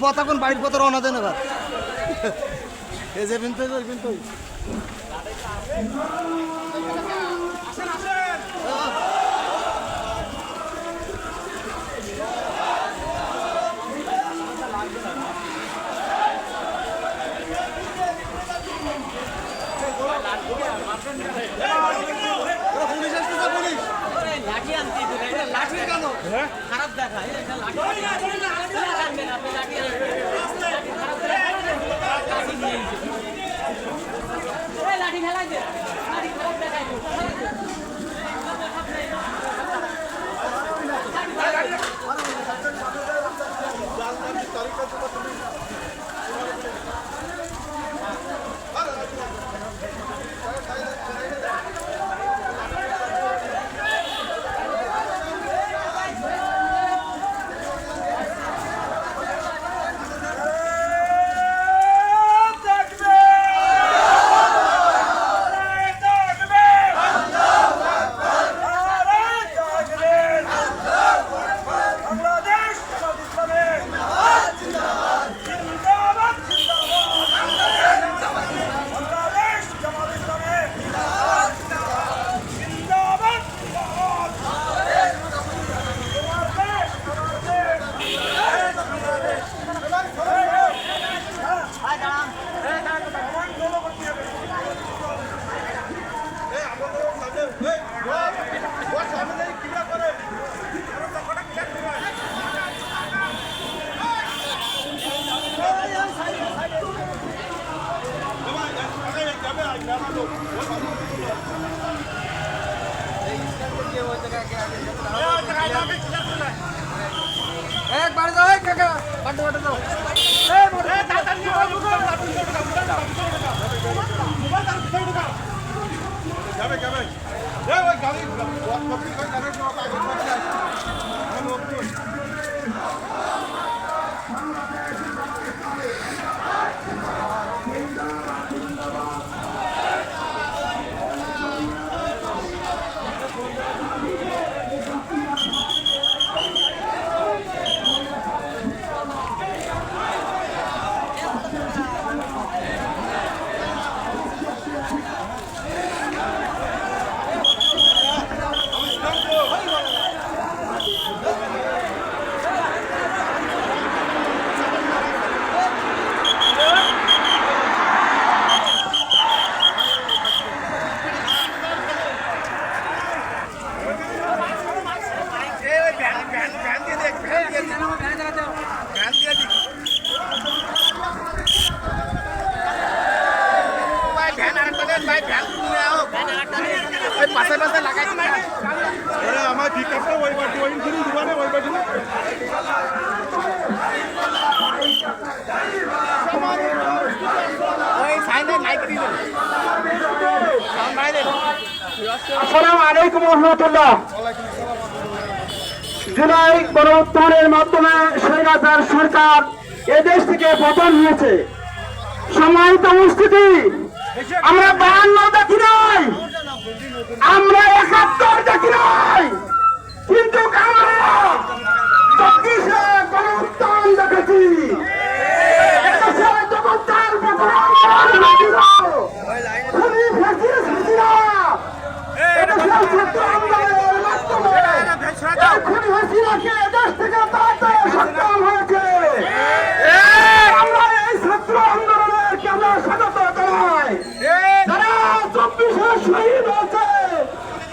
পতাগুন বাইর পথে রওনা দেন এবার এই যে কিন্তু খারাপ দেখা লাঠি খেলা একবার যাও কাকা বাটু বাটু দাও যাবে যাবে ওই গাড়ি কপি করে গাড়ি আমার ঠিক আছে ওই বাটি ওই দিন দুবারে ওই বাটি আসসালামু আলাইকুম ওয়া রাহমাতুল্লাহ। জুলাই গণঅভ্যুত্থানের মাধ্যমে স্বৈরাচার সরকার এদেশ থেকে পতন হয়েছে। সম্মানিত উপস্থিতি, আমরা 52 দেখি নাই, আমরা 71 দেখি নাই, কিন্তু আমরা 24-এ গণঅভ্যুত্থান দেখেছি। এদেশে জগদ্দার প্রধান খুনি ফ্যাসিস্ট হাসিনা এদেশের ছাত্র আন্দোলনের মাধ্যমে এই খুনি হাসিনাকে এদেশ থেকে তাড়াতে সক্ষম হয়েছে। আমরা এই ছাত্র আন্দোলনের আমরা স্বাগত জানাই। যারা 24-এ শহীদ হয়েছে,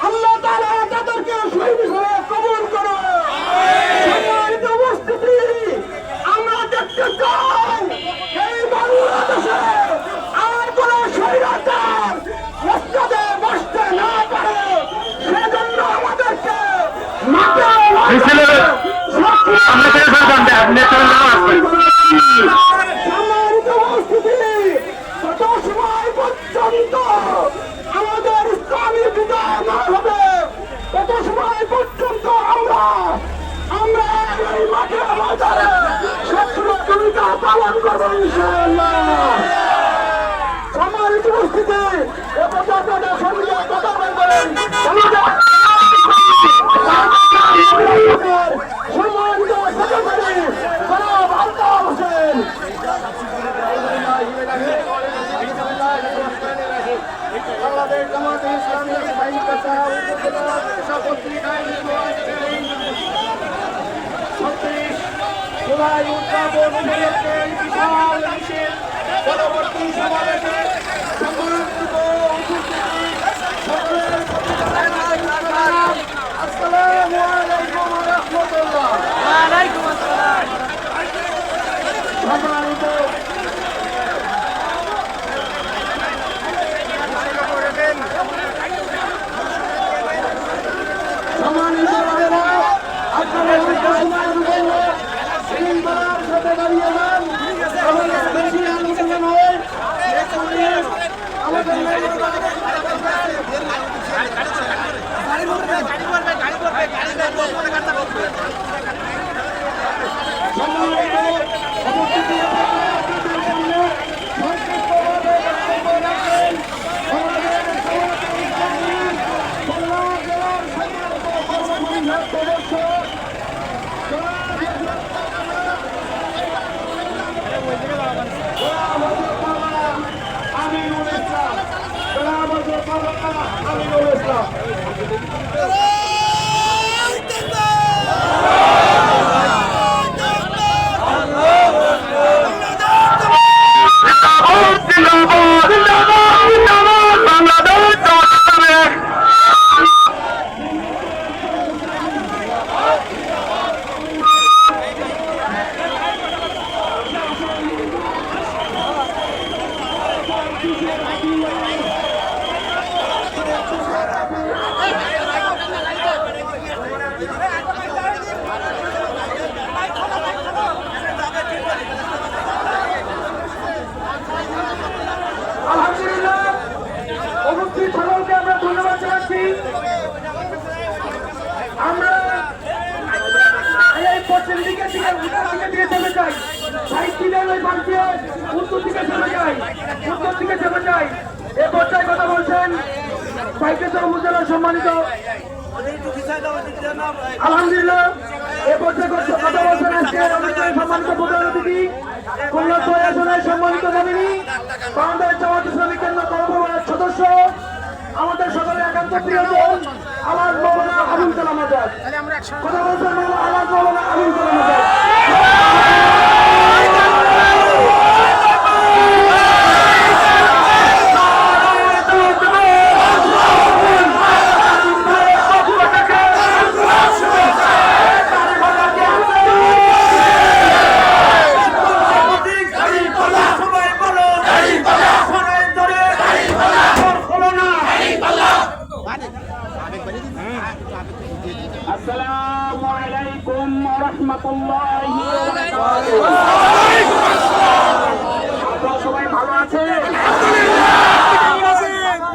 আল্লাহ তাআলা তাদেরকে শহীদ হিসেবে কবুল করো। সম্মানিত উপস্থিতি, আমরা দেখতে চাই এই বাংলাদেশে আর কোন স্বৈরাচার রাস্তাতে বসতে না পারে। সেজন্য আমাদেরকে সম্মানিত উপস্থিতি, তত সময় পর্যন্ত আমাদের ইসলামী বিজয় না হবে, তত সময় পর্যন্ত আমরা এই মাঠে ময়দানে সক্রিয় ভূমিকা পালন করবো ইনশাআল্লাহ। সম্মানিত উপস্থিতি, এ পর্যন্ত সঙ্গে কথা বলবেন সম্মানিত সেক্রেটারি জনাব আলতাফ হোসেন। বাংলাদেশ জামায়াতে ইসলামী ইসমাইল কাছা উপজেলা পত্রিকায় 36 জুলাই উদ্যাপন উপলক্ষে বিশাল মিছিল পরবর্তী সমাবেশে সম্মানিত উপস্থিতি সকলের প্রতি আসসালামু আলাইকুম ওয়া রাহমাতুল্লাহ। ওয়ালাইকুম আসসালাম। সম্মানিত আপনারা সাথে দাঁড়িয়ে যান, বেশি আলোচনা নয়। আমাদের আমিনুল ইসলাম দিকে চলে যাই, সাইকেলের ওই পাশে উত্তর দিকে চলে যাই, উত্তর দিকে চলে যাই। এ পর্যায়ে কথা বলছেন সাইকেল উপজেলার সম্মানিত আলহামদুলিল্লাহ। এ পর্যায়ে কথা বলছেন আজকে সম্মানিত প্রধান অতিথি খুলনা ৬ আসনের সম্মানিত নমিনি বাংলাদেশ জামাত ইসলামী কেন্দ্র কর্মকর্তার সদস্য আমাদের সকলের একান্ত প্রিয়জন আমার মৌলানা আবুল কালাম আজাদ। কথা বলছেন আমার মৌলানা আবুল কালাম আজাদ। আসসালামু আলাইকুম ওয়া রাহমাতুল্লাহি ওয়া বারাকাতুহু। আপনারা সবাই ভালো আছেন?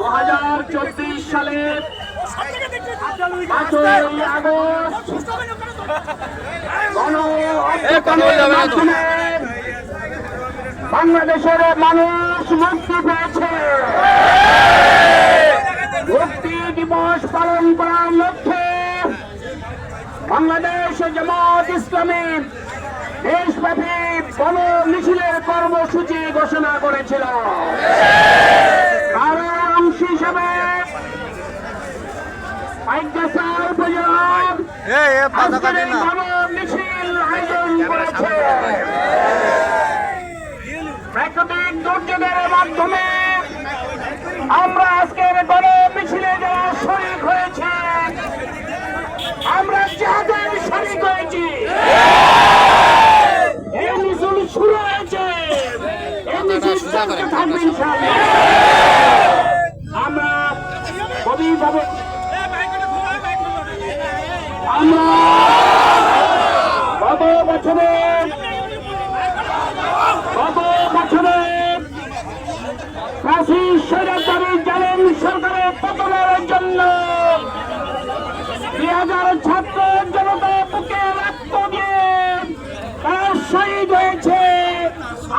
2024 সালের 5ই আগস্ট বাংলাদেশের মানুষ মুক্তি পেয়েছে। মুক্তি দিবস পালন করার লক্ষ্যে বাংলাদেশ জামাত ইসলামী দেশব্যাপী গণ মিছিলের কর্মসূচি ঘোষণা করেছিল। তার অংশ হিসেবে গণ মিছিল আয়োজন করেছে। প্রাকৃতিক দুর্যোগের মাধ্যমে আমরা আজকের গণ মিছিলে যারা শরীক হয়েছে, আমরা যাদের শরীক হয়েছি, এই মিছিল শুরু হয়েছে, এই মিছিল চলতে থাকবে ইনশাআল্লাহ। আমরা গভীরভাবে আমরা গত বছরে স্বৈরাচারী জালেম সরকারের পতনের জন্য 2000 ছাত্র জনতা বুকে রক্ত দিয়ে তারা শহীদ হয়েছে।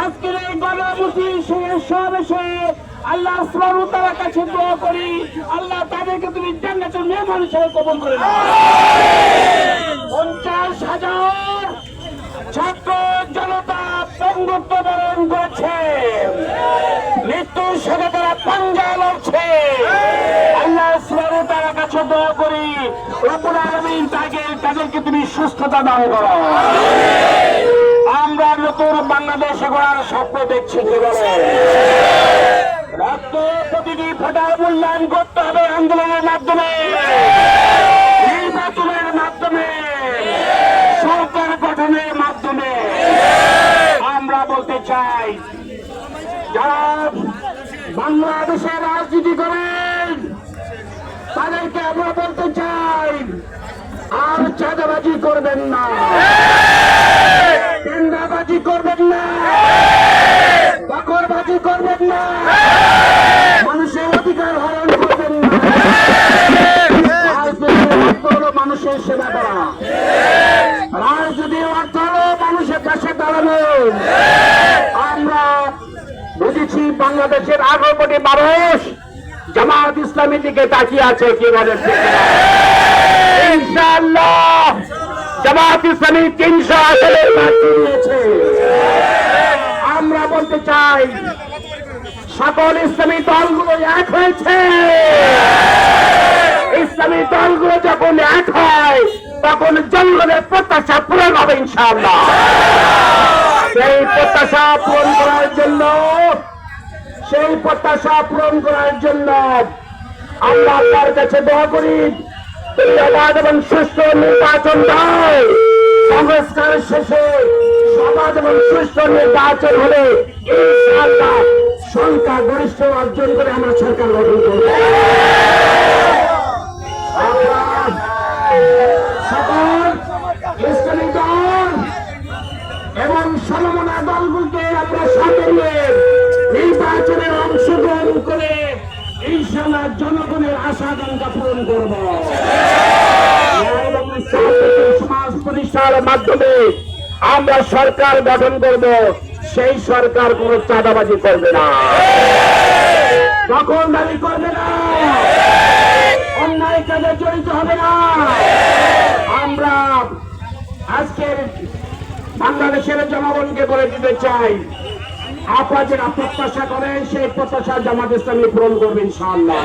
আজকের এই গণমিছিল সমাবেশে আল্লাহ সুবহানাহু ওয়া তাআলার কাছে দোয়া করি, আল্লাহ তাদেরকে তুমি জান্নাতুল মেহমান হিসেবে কবুল করে নাও। 50,000 ছাত্র জনতা বঙ্গত্ব বরণ করেছে, মৃত্যুর সাথে তারা পাঞ্জা লড়ছে। আল্লাহ সুবহানাহু ওয়া তাআলার কাছে দোয়া করি, রব্বুল আলামিন তাদেরকে তুমি সুস্থতা দান করো। আমরা নতুন বাংলাদেশ গড়ার স্বপ্ন দেখছি। রক্ত প্রতিটি ফোঁটার মূল্যায়ন করতে হবে আন্দোলনের মাধ্যমে, নির্বাচনের মাধ্যমে, সরকার গঠনের মাধ্যমে। আমরা বলতে চাই, যারা বাংলাদেশে রাজনীতি করেন তাদেরকে আমরা বলতে চাই, আর চাঁদাবাজি করবেন না, টেন্ডারবাজি করবেন না, দখলবাজি করবেন না, মানুষের অধিকার হরণ করবেন না। রাজনীতির অর্থ হলো মানুষের সেবা করা, রাজনীতির অর্থ হলো মানুষের পাশে দাঁড়ানো। আমরা বুঝেছি বাংলাদেশের 18 কোটি মানুষ জামাত ইসলামীর দিকে তাকিয়ে আছে। কি বলেন? ইনশাআল্লাহ জামাত ইসলামী 300 আসনের প্রার্থী দিয়েছে। আমরা বলতে চাই, সকল ইসলামী দলগুলো এক হয়েছে। ইসলামী দলগুলো যখন এক হয় তখন জনগণের প্রত্যাশা পূরণ হবে ইনশাআল্লাহ। সেই প্রত্যাশা পূরণ করার জন্য আমরা আল্লাহর কাছে দোয়া করি, তুমি অবাধ এবং সুষ্ঠু নির্বাচন দাও। সংস্কার শেষে সমাজ এবং সুষ্ঠু নির্বাচন হলে ইনশাআল্লাহ সংখ্যা গরিষ্ঠ অর্জন করে আমরা সরকার গঠন করব। সকল ইসলামী দল এবং সমমনা দলগুলোকে আমরা সাথে নিয়ে নির্বাচনে অংশগ্রহণ করে ইনশাআল্লাহ জনগণের আশা আকাঙ্ক্ষা পূরণ করব। সমাজ প্রতিষ্ঠার মাধ্যমে আমরা সরকার গঠন করব, সেই সরকার কোনো চাঁদাবাজি করবে না, দখলদারি করবে না, অন্যায় কাজে জড়িত হবে না। আমরা আজকের বাংলাদেশের জনগণকে বলে দিতে চাই, আপনারা যেটা প্রত্যাশা করেন সেই প্রত্যাশা জামাত ইসলামী পূরণ করবে ইনশাআল্লাহ।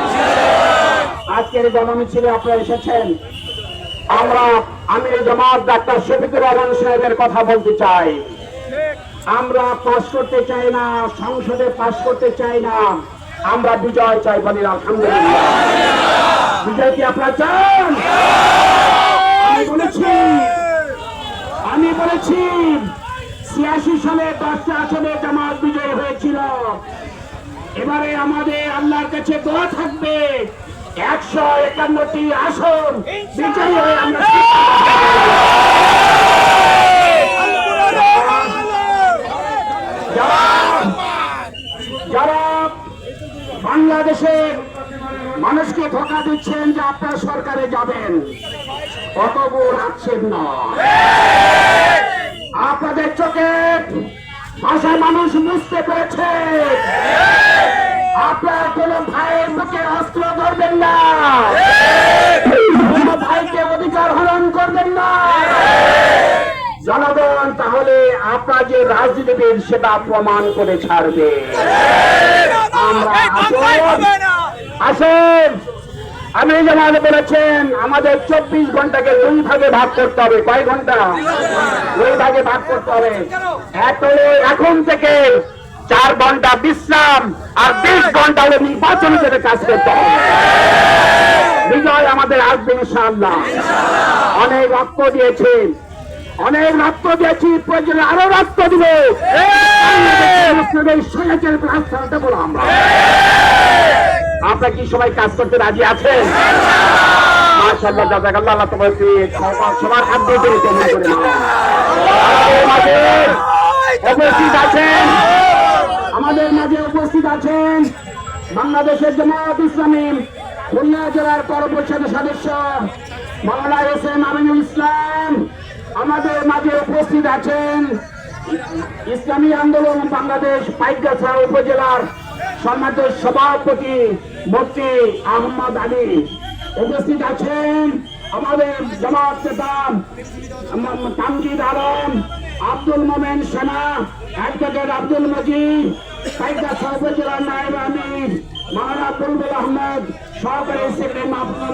আজকের গণমিছিলে আপনারা এসেছেন, আমরা আমির জামাত ডাক্তার শফিকুর রহমান সাহেবের কথা বলতে চাই। আমরা পাশ করতে চাই না, সংসদে পাশ করতে চাই না, আমরা বিজয় চাই। বলি আলহামদুলিল্লাহ। বিজয় কি আপনারা চান? আমি বলেছি ৮৬ সালে 10টা আসনে জামাত বিজয় হয়েছিল। এবারে আমাদের আল্লাহর কাছে দোয়া থাকবে ১৫১টি আসন বিজয়ী হয়ে আমরা যারা বাংলাদেশের মানুষকে ধোঁকা দিচ্ছেন যে আপনারা সরকারে যাবেন, অত বড় আছেন না। আপনাদের চোখে ভাষায় মানুষ বুঝতে পেরেছে আপনার কোন ভাইয়ের মুখে অস্ত্র ধরবেন না, কোন ভাইকে অধিকার হরণ করবেন না। জনগণ তাহলে আপনার যে রাজনীতিবিদ সেটা প্রমাণ করে ছাড়বে। আমরা আসেন, আমি যেমন বলেছেন আমাদের ২৪ ঘন্টাকে ২ ভাগে ভাগ করতে হবে। কয় ঘন্টা? ২ ভাগে ভাগ করতে হবে। এখন থেকে 4 ঘন্টা বিশ্রাম আর 20 ঘন্টা হলে নির্বাচনের জন্য কাজ করতে হবে। বিজয় আমাদের আসবে ইনশাআল্লাহ। অনেক রক্ত দিয়েছেন, অনেক রক্ত দিয়েছি, প্রয়োজনে আরো রক্ত দিব। আমরা আপনারা কি সবাই কাজ করতে রাজি আছেন? মাশাআল্লাহ, জাযাকাল্লাহ। আল্লাহ তোমাকে সবার হাত দিয়ে তৈরি করে আমাদের মাঝে উপস্থিত আছেন বাংলাদেশের জামাত ইসলামী খুলনা জেলার পৌর পরিষদের সদস্য মাওলানা হোসেন আমিনুল ইসলাম। আমাদের মাঝে উপস্থিত আছেন ইসলামী আন্দোলন বাংলাদেশ পাইকগাছা উপজেলার সম্মানিত সভাপতি মুফতি আহমদ আলী। উপস্থিত আছেন আমাদের জামাত নেতা তামজিদ আলম, আব্দুল মোমেন সেনা, অ্যাডভোকেট আব্দুল মজিদ, পাইকগাছা উপজেলার নায়েব আমির মাওলানা বুলবুল আহমদ, সহকারী সেক্রেটারি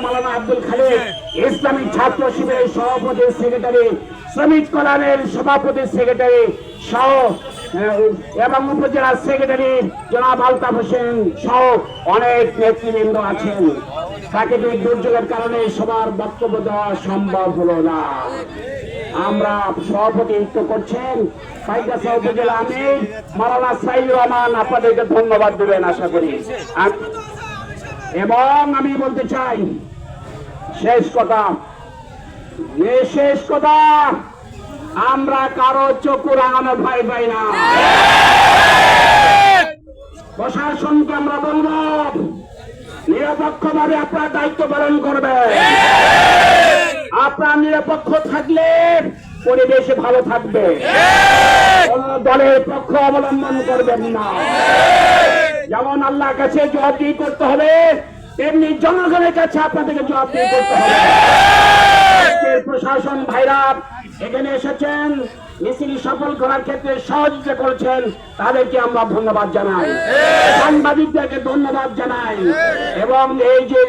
মাওলানা আব্দুল খালিদ, ইসলামী ছাত্র শিবিরের সভাপতি সেক্রেটারি, শ্রমিক কল্যাণের সভাপতি সেক্রেটারি সহ এবং উপজেলা সেক্রেটারি জনাব আলতাফ হোসেন সহ অনেক নেতৃবৃন্দ আছেন। প্রাকৃতিক দুর্যোগের কারণে সবার বক্তব্য দেওয়া সম্ভব হলো না। আমরা সভাপতিত্ব করছেন পাইকগাছা উপজেলা আমির মাওলানা সাইদুর রহমান। আপনাদেরকে ধন্যবাদ দেবেন আশা করি। এবং আমি বলতে চাই শেষ কথা, আমরা কারো চক্ষু রাঙানো ভয় পাই না। প্রশাসনকে আমরা বলব নিরপেক্ষভাবে আপনার দায়িত্ব পালন করবেন। আপনার নিরপেক্ষ থাকলে পরিবেশ ভালো থাকবে। কোন দলের পক্ষ অবলম্বন করবেন না। যেমন আল্লাহর কাছে জবাবদিহি করতে হবে, তেমনি জনগণের কাছে আপনাদেরকে জবাবদিহি করতে হবে। প্রশাসন ভাইরা এখানে এসেছেন, মিছিল সফল করার ক্ষেত্রে সহযোগিতা করেছেন, তাদেরকে আমরা ধন্যবাদ জানাই। সাংবাদিকদেরকে ধন্যবাদ জানাই। এবং এই যে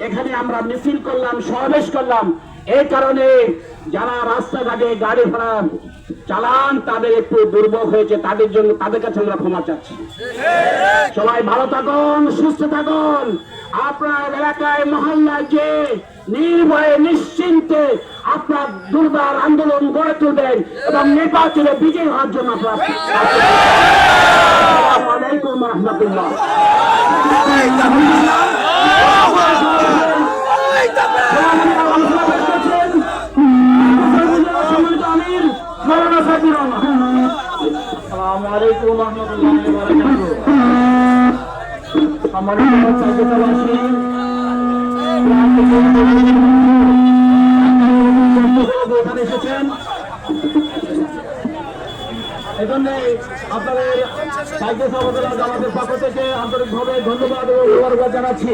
এখানে আমরা মিছিল করলাম, সমাবেশ করলাম, এই কারণে যারা রাস্তাঘাটে গাড়ি ভাড়া চালান তাদের একটু দুর্ভোগ হয়েছে, তাদের জন্য তাদের কাছে আমরা ক্ষমা চাচ্ছি। সবাই ভালো থাকুন, সুস্থ থাকুন। আপনার এলাকায় মহল্লায় যে নির্ভয়ে নিশ্চিন্তে আপনার দুর্বার আন্দোলন গড়ে তুলবেন এবং নির্বাচনে বিজয়ী হওয়ার জন্য আপনার আসসালামু আলাইকুম ওয়া রাহমাতুল্লাহ। আসসালামু আলাইকুম ওয়া রাহমাতুল্লাহি ওয়া বারাকাতুহু। সম্মানিত সদস্যবাসী, এখানে এসেছেন এজন্য আপনাদের সাইকেল আমাদের পক্ষ থেকে আন্তরিকভাবে ধন্যবাদ ও মোবারকবাদ জানাচ্ছি।